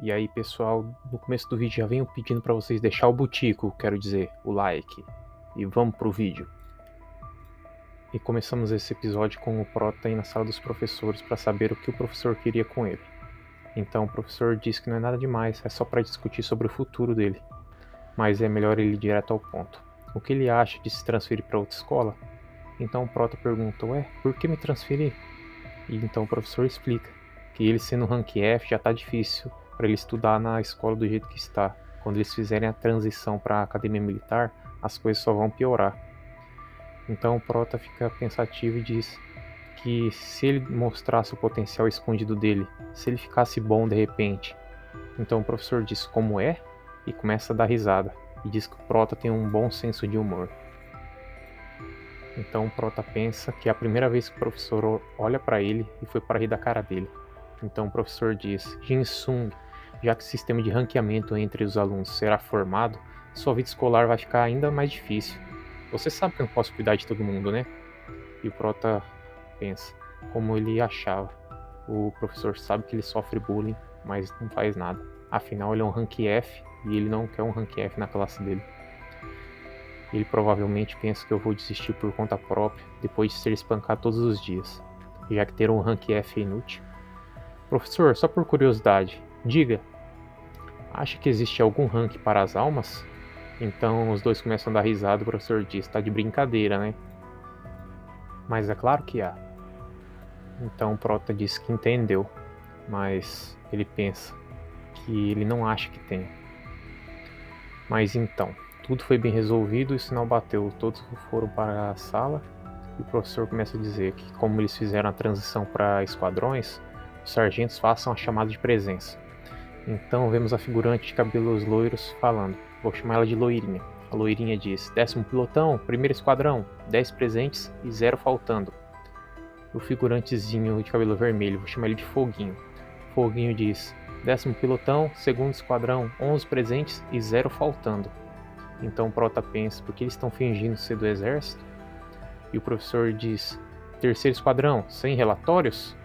E aí, pessoal, no começo do vídeo já venho pedindo para vocês deixar o butico, quero dizer, o like. E vamos pro vídeo. E começamos esse episódio com o Prota ir na sala dos professores para saber o que o professor queria com ele. Então o professor diz que não é nada demais, é só para discutir sobre o futuro dele. Mas é melhor ele ir direto ao ponto. O que ele acha de se transferir para outra escola? Então o Prota pergunta, ué, por que me transferir? E então o professor explica que ele sendo rank F já tá difícil para ele estudar na escola do jeito que está. Quando eles fizerem a transição para a academia militar, as coisas só vão piorar. Então o Prota fica pensativo e diz que se ele mostrasse o potencial escondido dele, se ele ficasse bom de repente. Então o professor diz como é e começa a dar risada e diz que o Prota tem um bom senso de humor. Então o Prota pensa que é a primeira vez que o professor olha para ele e foi para rir da cara dele. Então o professor diz, Jin-Sung, já que o sistema de ranqueamento entre os alunos será formado, sua vida escolar vai ficar ainda mais difícil. Você sabe que eu não posso cuidar de todo mundo, né? E o Prota pensa, como ele achava. O professor sabe que ele sofre bullying, mas não faz nada. Afinal, ele é um rank F e ele não quer um rank F na classe dele. Ele provavelmente pensa que eu vou desistir por conta própria, depois de ser espancado todos os dias, já que ter um rank F é inútil. Professor, só por curiosidade, diga, acha que existe algum rank para as almas? Então os dois começam a dar risada e o professor diz, tá de brincadeira, né? Mas é claro que há. Então o Prota diz que entendeu, mas ele pensa que ele não acha que tem. Mas então, tudo foi bem resolvido e o sinal bateu, todos foram para a sala e o professor começa a dizer que como eles fizeram a transição para esquadrões, os sargentos façam a chamada de presença. Então vemos a figurante de cabelos loiros falando, vou chamar ela de Loirinha. A Loirinha diz, 10º pilotão, primeiro esquadrão, 10 presentes e 0 faltando. O figurantezinho de cabelo vermelho, vou chamar ele de Foguinho. Foguinho diz, 10º pilotão, segundo esquadrão, 11 presentes e 0 faltando. Então o Prota pensa, por que eles estão fingindo ser do exército? E o professor diz, terceiro esquadrão, sem relatórios?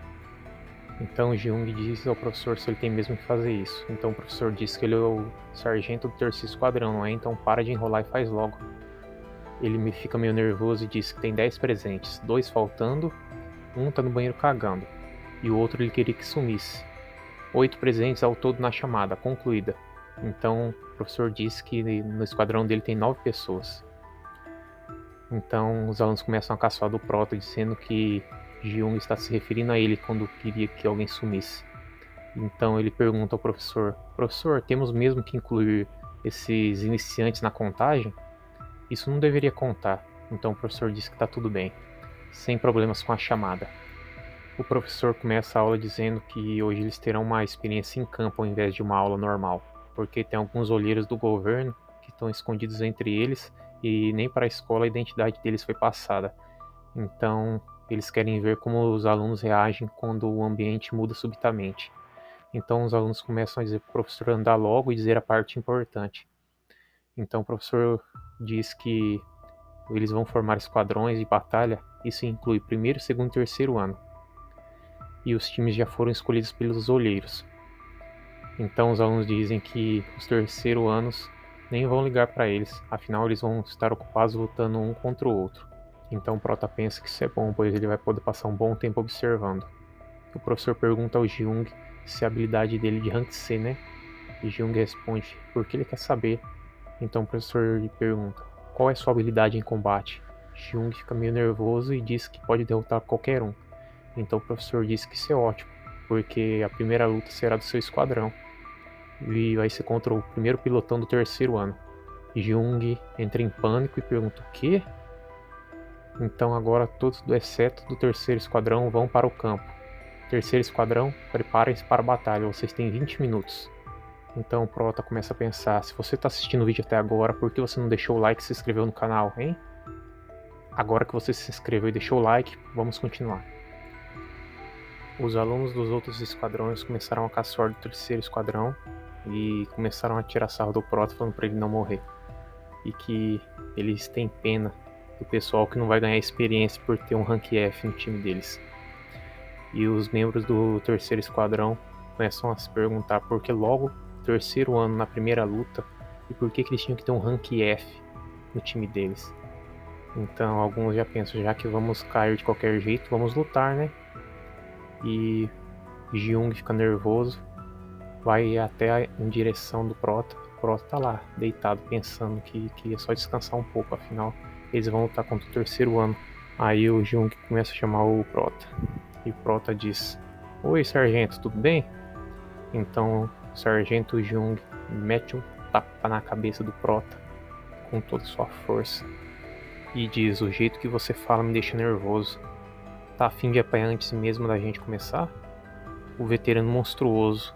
Então Jung diz ao professor se ele tem mesmo que fazer isso. Então o professor diz que ele é o sargento do terceiro esquadrão, não é? Então para de enrolar e faz logo. Ele fica meio nervoso e diz que tem 10 presentes, 2 faltando, um tá no banheiro cagando, e o outro ele queria que sumisse. 8 presentes ao todo na chamada, concluída. Então o professor diz que no esquadrão dele tem 9 pessoas. Então os alunos começam a caçoar do Prota, dizendo que Jung está se referindo a ele quando queria que alguém sumisse. Então ele pergunta ao professor, professor, temos mesmo que incluir esses iniciantes na contagem? Isso não deveria contar. Então o professor diz que está tudo bem, sem problemas com a chamada. O professor começa a aula dizendo que hoje eles terão uma experiência em campo ao invés de uma aula normal, porque tem alguns olheiros do governo que estão escondidos entre eles e nem para a escola a identidade deles foi passada. Então eles querem ver como os alunos reagem quando o ambiente muda subitamente. Então os alunos começam a dizer para o professor andar logo e dizer a parte importante. Então o professor diz que eles vão formar esquadrões de batalha, isso inclui primeiro, segundo e terceiro ano. E os times já foram escolhidos pelos olheiros. Então os alunos dizem que os terceiro anos nem vão ligar para eles, afinal eles vão estar ocupados lutando um contra o outro. Então o Prota pensa que isso é bom, pois ele vai poder passar um bom tempo observando. O professor pergunta ao Jung se a habilidade dele de rank C, né? E Jung responde, porque ele quer saber. Então o professor lhe pergunta, qual é sua habilidade em combate? Jung fica meio nervoso e diz que pode derrotar qualquer um. Então o professor diz que isso é ótimo, porque a primeira luta será do seu esquadrão. E vai ser contra o primeiro pilotão do terceiro ano. Jung entra em pânico e pergunta, o quê? Então agora todos, exceto do terceiro esquadrão, vão para o campo. Terceiro esquadrão, preparem-se para a batalha, vocês têm 20 minutos. Então o Prota começa a pensar, se você está assistindo o vídeo até agora, por que você não deixou o like e se inscreveu no canal, hein? Agora que você se inscreveu e deixou o like, vamos continuar. Os alunos dos outros esquadrões começaram a caçoar do terceiro esquadrão e começaram a tirar sarro do Prota falando para ele não morrer. E que eles têm pena do pessoal que não vai ganhar experiência por ter um rank F no time deles. E os membros do terceiro esquadrão começam a se perguntar por que logo terceiro ano na primeira luta e por que eles tinham que ter um rank F no time deles. Então alguns já pensam, já que vamos cair de qualquer jeito, vamos lutar, né? E Jung fica nervoso, vai até em direção do Prota. O Prota tá lá, deitado, pensando que ia só descansar um pouco, afinal eles vão lutar contra o terceiro ano. Aí o Jung começa a chamar o Prota. E o Prota diz: Oi, sargento, tudo bem? Então o sargento Jung mete um tapa na cabeça do Prota com toda a sua força e diz: O jeito que você fala me deixa nervoso. Tá a fim de apanhar antes mesmo da gente começar? O veterano monstruoso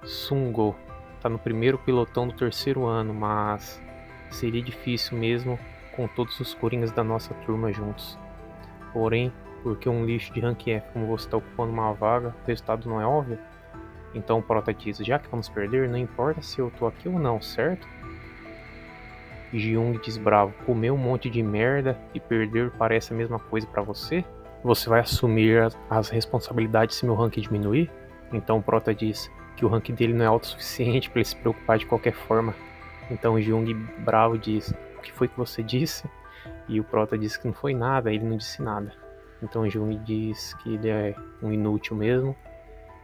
Sungo tá no primeiro pelotão do terceiro ano, mas seria difícil mesmo com todos os coringas da nossa turma juntos. Porém, porque um lixo de rank F como você está ocupando uma vaga, o resultado não é óbvio? Então o Prota diz: já que vamos perder, não importa se eu tô aqui ou não, certo? E Jung diz bravo: comer um monte de merda e perder parece a mesma coisa pra você? Você vai assumir as responsabilidades se meu rank diminuir? Então o Prota diz que o rank dele não é alto o suficiente para ele se preocupar de qualquer forma. Então Jung bravo diz: o que foi que você disse? E o Prota diz que não foi nada, ele não disse nada. Então Jung diz que ele é um inútil mesmo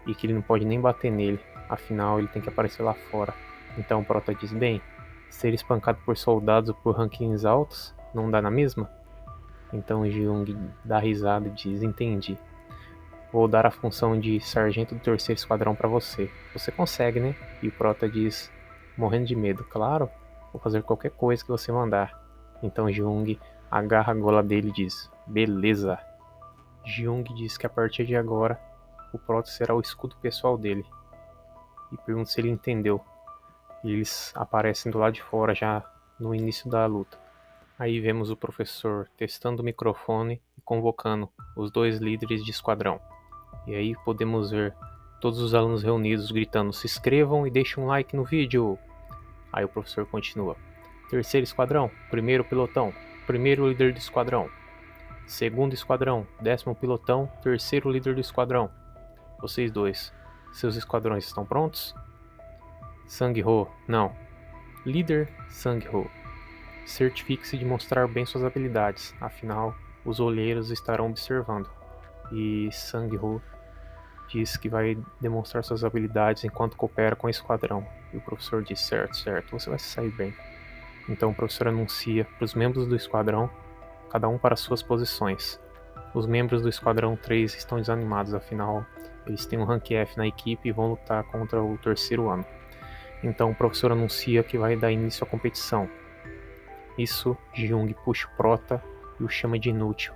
e que ele não pode nem bater nele, afinal ele tem que aparecer lá fora. Então o Prota diz: bem, ser espancado por soldados ou por rankings altos não dá na mesma? Então Jung dá risada e diz: entendi. Vou dar a função de sargento do terceiro esquadrão para você. Você consegue, né? E o Prota diz, morrendo de medo: claro, vou fazer qualquer coisa que você mandar. Então Jung agarra a gola dele e diz: beleza. Jung diz que a partir de agora o Prota será o escudo pessoal dele. E pergunta se ele entendeu. E eles aparecem do lado de fora já no início da luta. Aí vemos o professor testando o microfone e convocando os dois líderes de esquadrão. E aí podemos ver todos os alunos reunidos gritando: se inscrevam e deixem um like no vídeo. Aí o professor continua: terceiro esquadrão, primeiro pelotão, primeiro líder do esquadrão. Segundo esquadrão, décimo pelotão, terceiro líder do esquadrão. Vocês dois, seus esquadrões estão prontos? Sang-ho, não. Líder Sang-ho, certifique-se de mostrar bem suas habilidades, afinal os olheiros estarão observando. E Sang-ho diz que vai demonstrar suas habilidades enquanto coopera com o esquadrão. E o professor diz: certo, você vai se sair bem. Então o professor anuncia para os membros do esquadrão, cada um para suas posições. Os membros do esquadrão 3 estão desanimados, afinal eles têm um rank F na equipe e vão lutar contra o terceiro ano. Então o professor anuncia que vai dar início à competição. Isso, Jung puxa o Prota e o chama de inútil,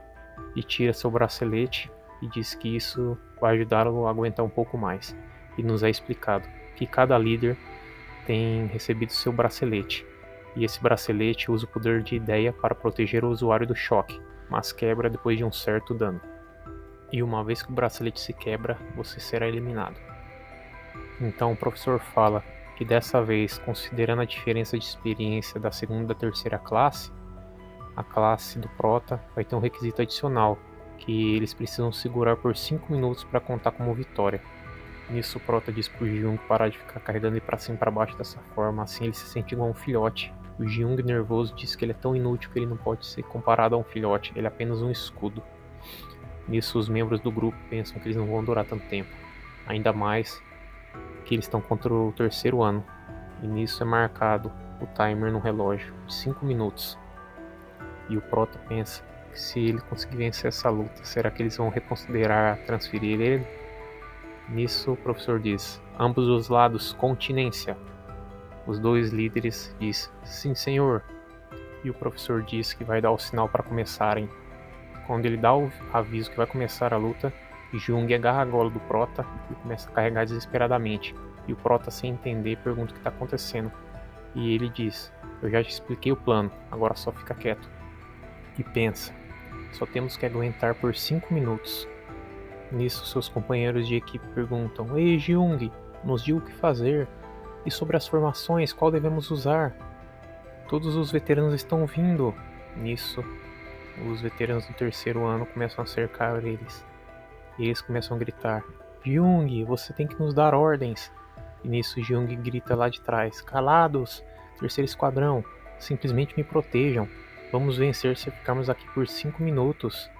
e tira seu bracelete e diz que isso vai ajudá-lo a aguentar um pouco mais. E nos é explicado que cada líder tem recebido seu bracelete, e esse bracelete usa o poder de ideia para proteger o usuário do choque, mas quebra depois de um certo dano. E uma vez que o bracelete se quebra, você será eliminado. Então o professor fala que dessa vez, considerando a diferença de experiência da segunda e da terceira classe, a classe do Prota vai ter um requisito adicional, que eles precisam segurar por 5 minutos para contar como vitória. Nisso o Prota diz pro Jung parar de ficar carregando ele para cima e para baixo dessa forma, assim ele se sente igual um filhote. O Jung nervoso diz que ele é tão inútil que ele não pode ser comparado a um filhote, ele é apenas um escudo. Nisso os membros do grupo pensam que eles não vão durar tanto tempo, ainda mais que eles estão contra o terceiro ano, e nisso é marcado o timer no relógio de 5 minutos. E o Prota pensa que se ele conseguir vencer essa luta, será que eles vão reconsiderar transferir ele? Nisso o professor diz: ambos os lados, continência. Os dois líderes diz: sim, senhor. E o professor diz que vai dar o sinal para começarem. Quando ele dá o aviso que vai começar a luta, Jung agarra a gola do Prota e começa a carregar desesperadamente. E o Prota, sem entender, pergunta o que está acontecendo. E ele diz: eu já te expliquei o plano, agora só fica quieto. E pensa: só temos que aguentar por 5 minutos. Nisso seus companheiros de equipe perguntam: ei Jung, nos diga o que fazer. E sobre as formações, qual devemos usar? Todos os veteranos estão vindo. Nisso, os veteranos do terceiro ano começam a cercar eles. E eles começam a gritar: Jung, você tem que nos dar ordens. E nisso Jung grita lá de trás: calados, terceiro esquadrão, simplesmente me protejam. Vamos vencer se ficarmos aqui por 5 minutos.